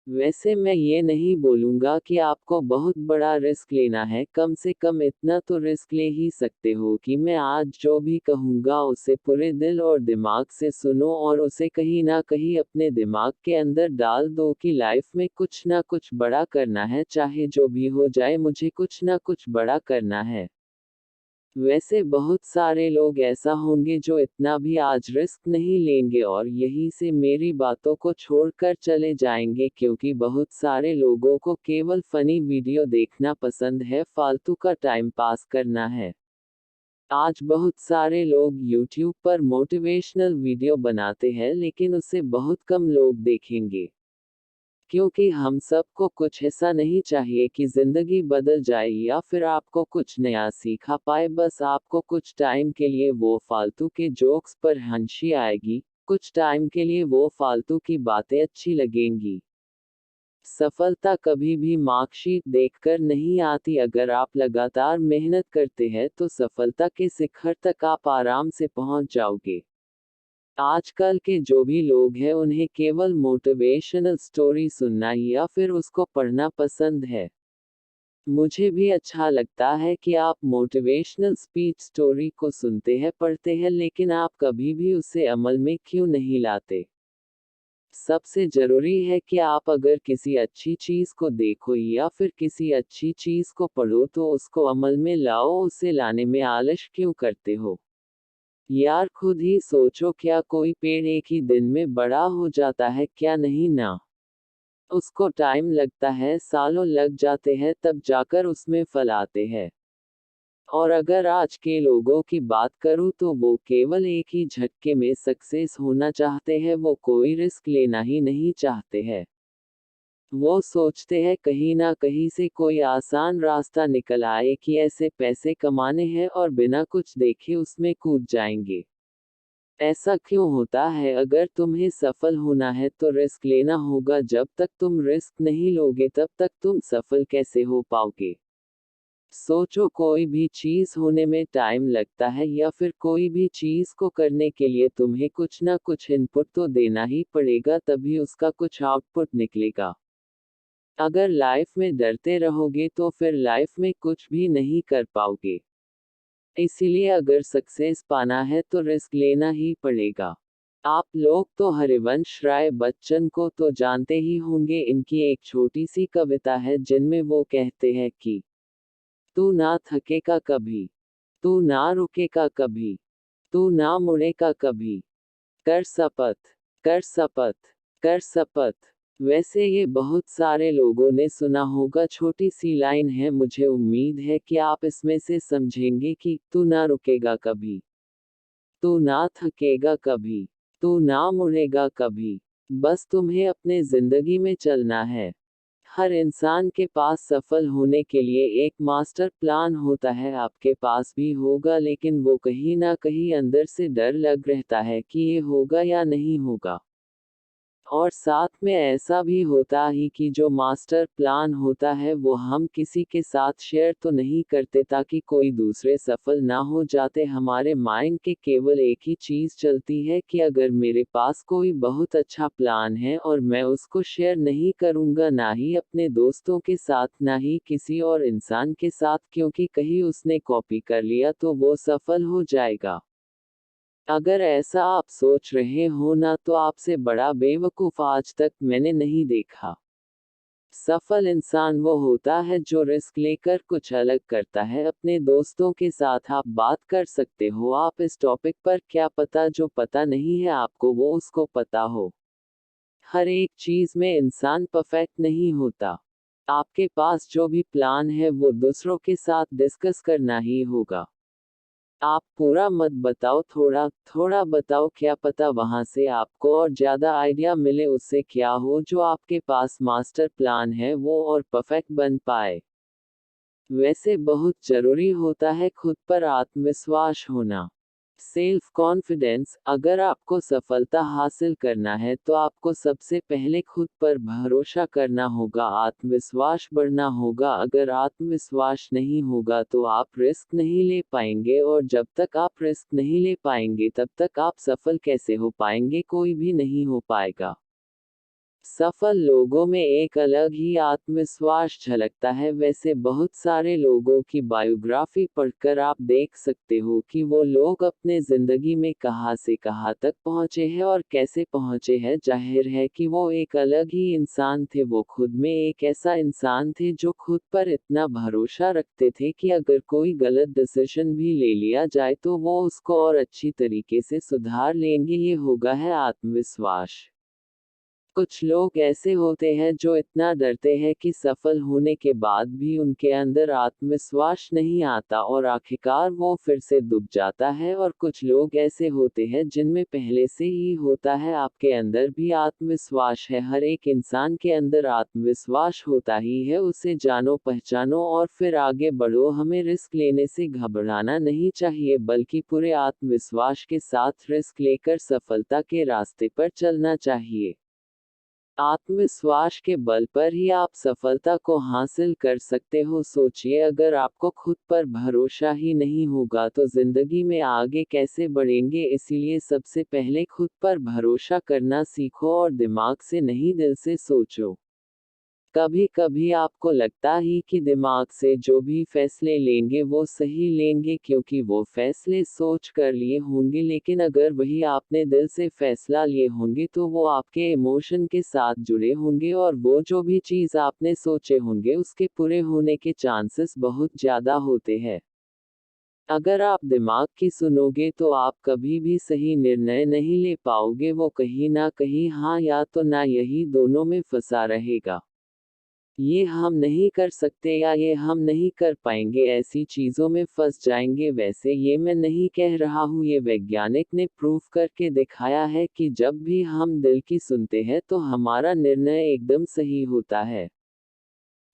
वैसे मैं ये नहीं बोलूँगा कि आपको बहुत बड़ा रिस्क लेना है, कम से कम इतना तो रिस्क ले ही सकते हो कि मैं आज जो भी कहूँगा उसे पूरे दिल और दिमाग से सुनो और उसे कहीं ना कहीं अपने दिमाग के अंदर डाल दो कि लाइफ में कुछ ना कुछ बड़ा करना है, चाहे जो भी हो जाए मुझे कुछ ना कुछ बड़ा करना है। वैसे बहुत सारे लोग ऐसा होंगे जो इतना भी आज रिस्क नहीं लेंगे और यहीं से मेरी बातों को छोड़कर चले जाएंगे, क्योंकि बहुत सारे लोगों को केवल फनी वीडियो देखना पसंद है, फालतू का टाइम पास करना है। आज बहुत सारे लोग YouTube पर मोटिवेशनल वीडियो बनाते हैं लेकिन उसे बहुत कम लोग देखेंगे। क्योंकि हम सबको कुछ ऐसा नहीं चाहिए कि जिंदगी बदल जाए या फिर आपको कुछ नया सीखा पाए, बस आपको कुछ टाइम के लिए वो फालतू के जोक्स पर हंसी आएगी, कुछ टाइम के लिए वो फालतू की बातें अच्छी लगेंगी। सफलता कभी भी मार्कशीट देखकर नहीं आती, अगर आप लगातार मेहनत करते हैं तो सफलता के शिखर तक आप आराम से पहुंच जाओगे। आजकल के जो भी लोग हैं उन्हें केवल मोटिवेशनल स्टोरी सुनना या फिर उसको पढ़ना पसंद है। मुझे भी अच्छा लगता है कि आप मोटिवेशनल स्पीच स्टोरी को सुनते हैं पढ़ते हैं, लेकिन आप कभी भी उसे अमल में क्यों नहीं लाते? सबसे जरूरी है कि आप अगर किसी अच्छी चीज को देखो या फिर किसी अच्छी चीज को पढ़ो तो उसको अमल में लाओ, उसे लाने में आलस क्यों करते हो? यार खुद ही सोचो, क्या कोई पेड़ एक ही दिन में बड़ा हो जाता है? क्या नहीं ना। उसको टाइम लगता है, सालों लग जाते हैं तब जाकर उसमें फल आते हैं। और अगर आज के लोगों की बात करूं तो वो केवल एक ही झटके में सक्सेस होना चाहते हैं, वो कोई रिस्क लेना ही नहीं चाहते हैं। वो सोचते हैं कहीं ना कहीं से कोई आसान रास्ता निकल आए कि ऐसे पैसे कमाने हैं और बिना कुछ देखे उसमें कूद जाएंगे। ऐसा क्यों होता है? अगर तुम्हें सफल होना है तो रिस्क लेना होगा, जब तक तुम रिस्क नहीं लोगे तब तक तुम सफल कैसे हो पाओगे? सोचो, कोई भी चीज होने में टाइम लगता है या फिर कोई भी चीज को करने के लिए तुम्हें कुछ ना कुछ इनपुट तो देना ही पड़ेगा, तभी उसका कुछ आउटपुट निकलेगा। अगर लाइफ में डरते रहोगे तो फिर लाइफ में कुछ भी नहीं कर पाओगे। इसीलिए अगर सक्सेस पाना है तो रिस्क लेना ही पड़ेगा। आप लोग तो हरिवंश राय बच्चन को तो जानते ही होंगे, इनकी एक छोटी सी कविता है जिनमें वो कहते हैं कि तू ना थकेगा कभी, तू ना रुकेगा कभी, तू ना मुड़ेगा कभी, कर शपथ, कर शपथ, कर शपथ। वैसे ये बहुत सारे लोगों ने सुना होगा, छोटी सी लाइन है, मुझे उम्मीद है कि आप इसमें से समझेंगे कि तू ना रुकेगा कभी, तू ना थकेगा कभी, तू ना मुड़ेगा कभी, बस तुम्हें अपने जिंदगी में चलना है। हर इंसान के पास सफल होने के लिए एक मास्टर प्लान होता है, आपके पास भी होगा, लेकिन वो कहीं ना कहीं अंदर से डर लग रहता है कि ये होगा या नहीं होगा। और साथ में ऐसा भी होता ही कि जो मास्टर प्लान होता है वो हम किसी के साथ शेयर तो नहीं करते ताकि कोई दूसरे सफल ना हो जाते। हमारे माइंड के केवल एक ही चीज चलती है कि अगर मेरे पास कोई बहुत अच्छा प्लान है और मैं उसको शेयर नहीं करूंगा, ना ही अपने दोस्तों के साथ ना ही किसी और इंसान के साथ, क्योंकि कहीं उसने कॉपी कर लिया तो वो सफल हो जाएगा। अगर ऐसा आप सोच रहे हो ना, तो आपसे बड़ा बेवकूफ आज तक मैंने नहीं देखा। सफल इंसान वो होता है जो रिस्क लेकर कुछ अलग करता है। अपने दोस्तों के साथ आप बात कर सकते हो आप इस टॉपिक पर, क्या पता जो पता नहीं है आपको वो उसको पता हो। हर एक चीज में इंसान परफेक्ट नहीं होता। आपके पास जो भी प्लान है वो दूसरों के साथ डिस्कस करना ही होगा। आप पूरा मत बताओ, थोड़ा थोड़ा बताओ, क्या पता वहां से आपको और ज्यादा आइडिया मिले, उससे क्या हो जो आपके पास मास्टर प्लान है वो और परफेक्ट बन पाए। वैसे बहुत जरूरी होता है खुद पर आत्मविश्वास होना, सेल्फ कॉन्फिडेंस। अगर आपको सफलता हासिल करना है तो आपको सबसे पहले खुद पर भरोसा करना होगा, आत्मविश्वास बढ़ना होगा। अगर आत्मविश्वास नहीं होगा तो आप रिस्क नहीं ले पाएंगे, और जब तक आप रिस्क नहीं ले पाएंगे तब तक आप सफल कैसे हो पाएंगे? कोई भी नहीं हो पाएगा। सफल लोगों में एक अलग ही आत्मविश्वास झलकता है। वैसे बहुत सारे लोगों की बायोग्राफी पढ़कर आप देख सकते हो कि वो लोग अपने जिंदगी में कहाँ से कहाँ तक पहुँचे हैं और कैसे पहुँचे हैं। जाहिर है कि वो एक अलग ही इंसान थे। वो खुद में एक ऐसा इंसान थे जो खुद पर इतना भरोसा रखते थे कि अगर कोई गलत डिसीजन भी ले लिया जाए तो वो उसको और अच्छी तरीके से सुधार लेंगे। ये होगा है आत्मविश्वास। कुछ लोग ऐसे होते हैं जो इतना डरते हैं कि सफल होने के बाद भी उनके अंदर आत्मविश्वास नहीं आता और आखिरकार वो फिर से डूब जाता है। और कुछ लोग ऐसे होते हैं जिनमें पहले से ही होता है। आपके अंदर भी आत्मविश्वास है। हर एक इंसान के अंदर आत्मविश्वास होता ही है। उसे जानो पहचानो और फिर आगे बढ़ो। हमें रिस्क लेने से घबराना नहीं चाहिए, बल्कि पूरे आत्मविश्वास के साथ रिस्क लेकर सफलता के रास्ते पर चलना चाहिए। आत्मविश्वास के बल पर ही आप सफलता को हासिल कर सकते हो। सोचिए, अगर आपको खुद पर भरोसा ही नहीं होगा तो जिंदगी में आगे कैसे बढ़ेंगे। इसीलिए सबसे पहले खुद पर भरोसा करना सीखो और दिमाग से नहीं, दिल से सोचो। कभी कभी आपको लगता ही कि दिमाग से जो भी फैसले लेंगे वो सही लेंगे क्योंकि वो फैसले सोच कर लिए होंगे, लेकिन अगर वही आपने दिल से फैसला लिए होंगे तो वो आपके इमोशन के साथ जुड़े होंगे और वो जो भी चीज़ आपने सोचे होंगे उसके पूरे होने के चांसेस बहुत ज़्यादा होते हैं। अगर आप दिमाग की सुनोगे तो आप कभी भी सही निर्णय नहीं ले पाओगे। वो कहीं ना कहीं हाँ या तो ना, यही दोनों में फंसा रहेगा। ये हम नहीं कर सकते या ये हम नहीं कर पाएंगे, ऐसी चीजों में फंस जाएंगे। वैसे ये मैं नहीं कह रहा हूँ, ये वैज्ञानिक ने प्रूव करके दिखाया है कि जब भी हम दिल की सुनते हैं तो हमारा निर्णय एकदम सही होता है।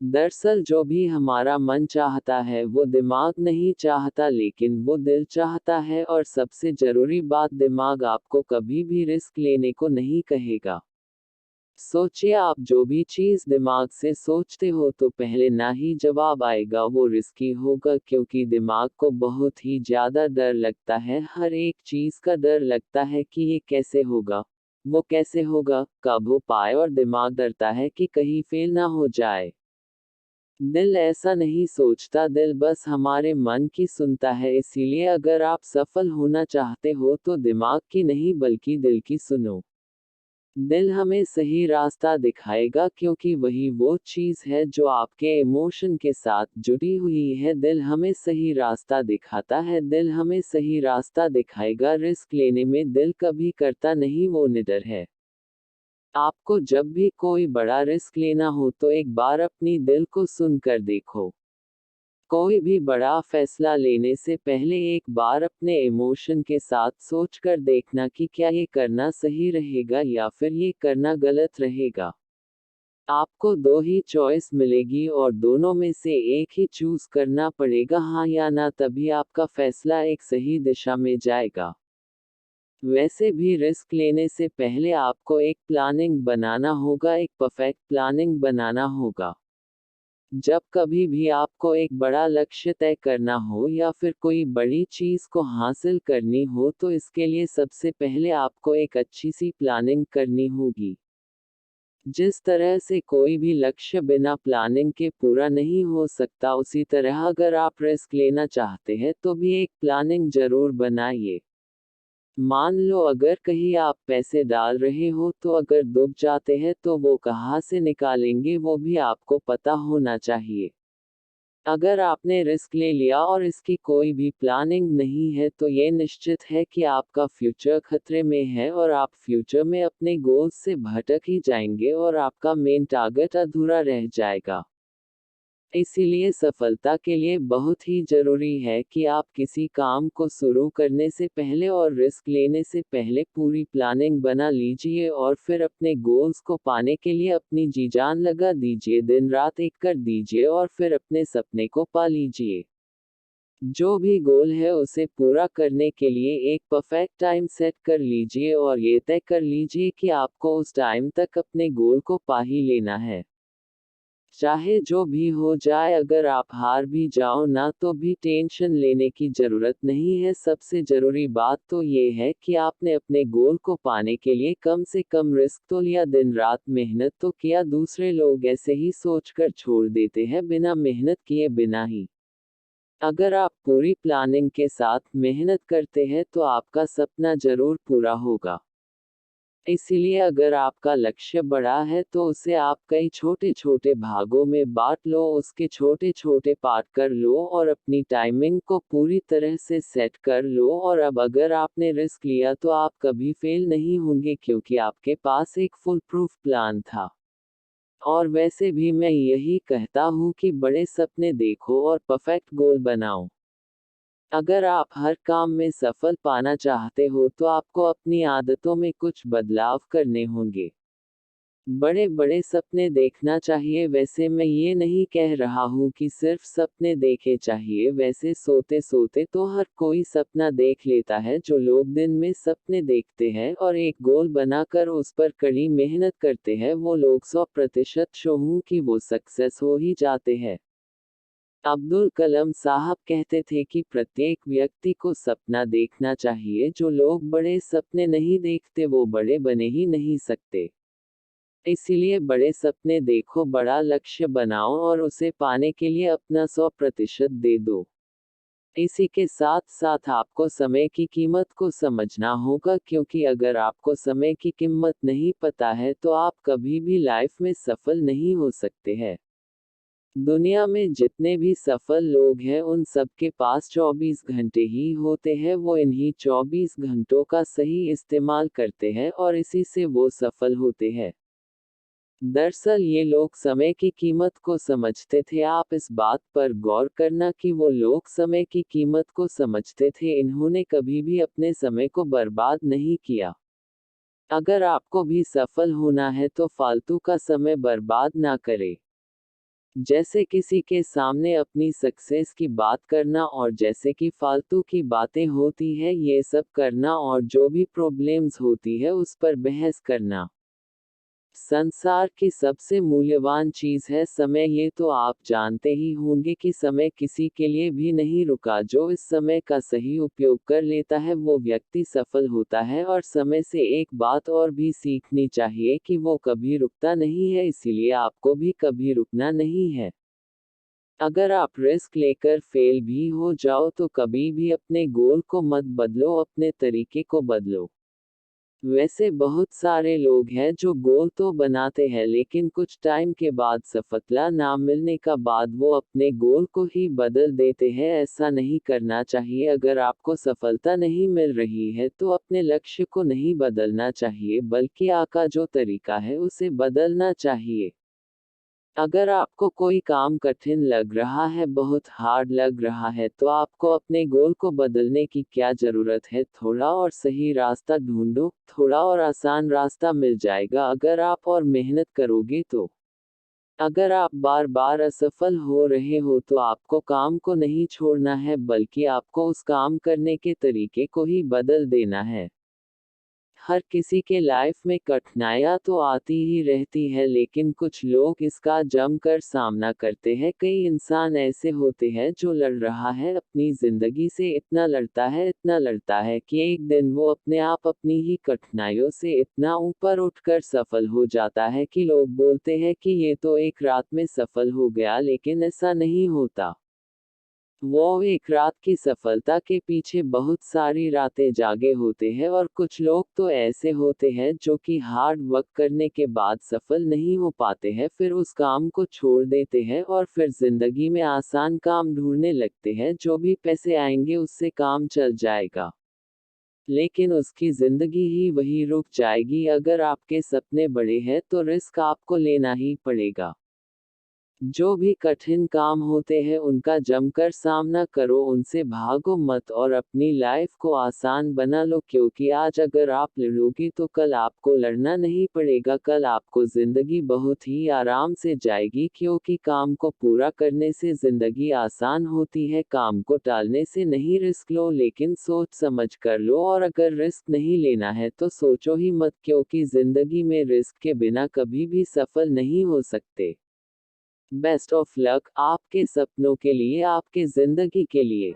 दरअसल जो भी हमारा मन चाहता है वो दिमाग नहीं चाहता, लेकिन वो दिल चाहता है। और सबसे जरूरी बात, दिमाग आपको कभी भी रिस्क लेने को नहीं कहेगा। सोचिए, आप जो भी चीज दिमाग से सोचते हो तो पहले ना ही जवाब आएगा वो रिस्की होगा, क्योंकि दिमाग को बहुत ही ज्यादा डर लगता है। हर एक चीज का डर लगता है कि ये कैसे होगा, वो कैसे होगा, कब हो पाए। और दिमाग डरता है कि कहीं फेल ना हो जाए। दिल ऐसा नहीं सोचता, दिल बस हमारे मन की सुनता है। इसीलिए अगर आप सफल होना चाहते हो तो दिमाग की नहीं बल्कि दिल की सुनो। दिल हमें सही रास्ता दिखाएगा, क्योंकि वही वो चीज है जो आपके इमोशन के साथ जुड़ी हुई है। दिल हमें सही रास्ता दिखाता है, दिल हमें सही रास्ता दिखाएगा। रिस्क लेने में दिल कभी करता नहीं, वो निडर है। आपको जब भी कोई बड़ा रिस्क लेना हो तो एक बार अपनी दिल को सुनकर देखो। कोई भी बड़ा फैसला लेने से पहले एक बार अपने इमोशन के साथ सोचकर देखना कि क्या ये करना सही रहेगा या फिर ये करना गलत रहेगा। आपको दो ही चॉइस मिलेगी और दोनों में से एक ही चूज करना पड़ेगा, हाँ या ना, तभी आपका फैसला एक सही दिशा में जाएगा। वैसे भी रिस्क लेने से पहले आपको एक प्लानिंग बनाना होगा, एक परफेक्ट प्लानिंग बनाना होगा। जब कभी भी आपको एक बड़ा लक्ष्य तय करना हो या फिर कोई बड़ी चीज को हासिल करनी हो तो इसके लिए सबसे पहले आपको एक अच्छी सी प्लानिंग करनी होगी। जिस तरह से कोई भी लक्ष्य बिना प्लानिंग के पूरा नहीं हो सकता, उसी तरह अगर आप रिस्क लेना चाहते हैं तो भी एक प्लानिंग जरूर बनाइए। मान लो अगर कहीं आप पैसे डाल रहे हो तो अगर डूब जाते हैं तो वो कहाँ से निकालेंगे वो भी आपको पता होना चाहिए। अगर आपने रिस्क ले लिया और इसकी कोई भी प्लानिंग नहीं है तो ये निश्चित है कि आपका फ्यूचर खतरे में है और आप फ्यूचर में अपने गोल्स से भटक ही जाएंगे और आपका मेन टारगेट अधूरा रह जाएगा। इसीलिए सफलता के लिए बहुत ही जरूरी है कि आप किसी काम को शुरू करने से पहले और रिस्क लेने से पहले पूरी प्लानिंग बना लीजिए और फिर अपने गोल्स को पाने के लिए अपनी जी जान लगा दीजिए, दिन रात एक कर दीजिए और फिर अपने सपने को पा लीजिए। जो भी गोल है उसे पूरा करने के लिए एक परफेक्ट टाइम सेट कर लीजिए और ये तय कर लीजिए कि आपको उस टाइम तक अपने गोल को पा ही लेना है। चाहे जो भी हो जाए, अगर आप हार भी जाओ ना तो भी टेंशन लेने की जरूरत नहीं है। सबसे जरूरी बात तो ये है कि आपने अपने गोल को पाने के लिए कम से कम रिस्क तो लिया, दिन रात मेहनत तो किया। दूसरे लोग ऐसे ही सोचकर छोड़ देते हैं बिना मेहनत किए बिना ही। अगर आप पूरी प्लानिंग के साथ मेहनत करते हैं तो आपका सपना जरूर पूरा होगा। इसीलिए अगर आपका लक्ष्य बड़ा है तो उसे आप कई छोटे छोटे भागों में बांट लो, उसके छोटे छोटे पार्ट कर लो और अपनी टाइमिंग को पूरी तरह से सेट कर लो। और अब अगर आपने रिस्क लिया तो आप कभी फेल नहीं होंगे, क्योंकि आपके पास एक फुल प्रूफ प्लान था। और वैसे भी मैं यही कहता हूँ कि बड़े सपने देखो और परफेक्ट गोल बनाओ। अगर आप हर काम में सफल पाना चाहते हो तो आपको अपनी आदतों में कुछ बदलाव करने होंगे। बड़े बड़े सपने देखना चाहिए। वैसे मैं ये नहीं कह रहा हूँ कि सिर्फ सपने देखे चाहिए, वैसे सोते सोते तो हर कोई सपना देख लेता है। जो लोग दिन में सपने देखते हैं और एक गोल बनाकर उस पर कड़ी मेहनत करते हैं, वो लोग 100% श्योर हूँ कि वो सक्सेस हो ही जाते हैं। अब्दुल कलाम साहब कहते थे कि प्रत्येक व्यक्ति को सपना देखना चाहिए। जो लोग बड़े सपने नहीं देखते वो बड़े बने ही नहीं सकते। इसीलिए बड़े सपने देखो, बड़ा लक्ष्य बनाओ और उसे पाने के लिए अपना 100% दे दो। इसी के साथ साथ आपको समय की कीमत को समझना होगा, क्योंकि अगर आपको समय की कीमत नहीं पता है तो आप कभी भी लाइफ में सफल नहीं हो सकते हैं। दुनिया में जितने भी सफल लोग हैं उन सब के पास 24 घंटे ही होते हैं। वो इन्हीं 24 घंटों का सही इस्तेमाल करते हैं और इसी से वो सफल होते हैं। दरअसल ये लोग समय की कीमत को समझते थे। आप इस बात पर गौर करना कि वो लोग समय की कीमत को समझते थे, इन्होंने कभी भी अपने समय को बर्बाद नहीं किया। अगर आपको भी सफल होना है तो फालतू का समय बर्बाद ना करें। जैसे किसी के सामने अपनी सक्सेस की बात करना और जैसे कि फालतू की बातें होती है ये सब करना, और जो भी प्रॉब्लम्स होती है उस पर बहस करना। संसार की सबसे मूल्यवान चीज है समय। ये तो आप जानते ही होंगे कि समय किसी के लिए भी नहीं रुका। जो इस समय का सही उपयोग कर लेता है वो व्यक्ति सफल होता है। और समय से एक बात और भी सीखनी चाहिए कि वो कभी रुकता नहीं है, इसीलिए आपको भी कभी रुकना नहीं है। अगर आप रिस्क लेकर फेल भी हो जाओ तो कभी भी अपने गोल को मत बदलो, अपने तरीके को बदलो। वैसे बहुत सारे लोग हैं जो गोल तो बनाते हैं लेकिन कुछ टाइम के बाद सफलता ना मिलने का बाद वो अपने गोल को ही बदल देते हैं। ऐसा नहीं करना चाहिए। अगर आपको सफलता नहीं मिल रही है तो अपने लक्ष्य को नहीं बदलना चाहिए, बल्कि आका जो तरीका है उसे बदलना चाहिए। अगर आपको कोई काम कठिन लग रहा है, बहुत हार्ड लग रहा है, तो आपको अपने गोल को बदलने की क्या जरूरत है। थोड़ा और सही रास्ता ढूंढो, थोड़ा और आसान रास्ता मिल जाएगा अगर आप और मेहनत करोगे तो। अगर आप बार बार असफल हो रहे हो तो आपको काम को नहीं छोड़ना है, बल्कि आपको उस काम करने के तरीके को ही बदल देना है। हर किसी के लाइफ में कठिनाइयाँ तो आती ही रहती है, लेकिन कुछ लोग इसका जमकर सामना करते हैं। कई इंसान ऐसे होते हैं जो लड़ रहा है अपनी जिंदगी से, इतना लड़ता है इतना लड़ता है कि एक दिन वो अपने आप अपनी ही कठिनाइयों से इतना ऊपर उठकर सफल हो जाता है कि लोग बोलते हैं कि ये तो एक रात में सफल हो गया, लेकिन ऐसा नहीं होता। वो एक रात की सफलता के पीछे बहुत सारी रातें जागे होते हैं। और कुछ लोग तो ऐसे होते हैं जो कि हार्ड वर्क करने के बाद सफल नहीं हो पाते हैं, फिर उस काम को छोड़ देते हैं और फिर जिंदगी में आसान काम ढूंढने लगते हैं। जो भी पैसे आएंगे उससे काम चल जाएगा, लेकिन उसकी जिंदगी ही वही रुक जाएगी। अगर आपके सपने बड़े हैं तो रिस्क आपको लेना ही पड़ेगा। जो भी कठिन काम होते हैं उनका जमकर सामना करो, उनसे भागो मत और अपनी लाइफ को आसान बना लो, क्योंकि आज अगर आप लड़ोगे तो कल आपको लड़ना नहीं पड़ेगा। कल आपको जिंदगी बहुत ही आराम से जाएगी, क्योंकि काम को पूरा करने से जिंदगी आसान होती है। काम को टालने से नहीं। रिस्क लो, लेकिन सोच समझ कर लो। और अगर रिस्क नहीं लेना है तो सोचो ही मत, क्योंकि जिंदगी में रिस्क के बिना कभी भी सफल नहीं हो सकते। बेस्ट ऑफ लक आपके सपनों के लिए, आपके जिंदगी के लिए।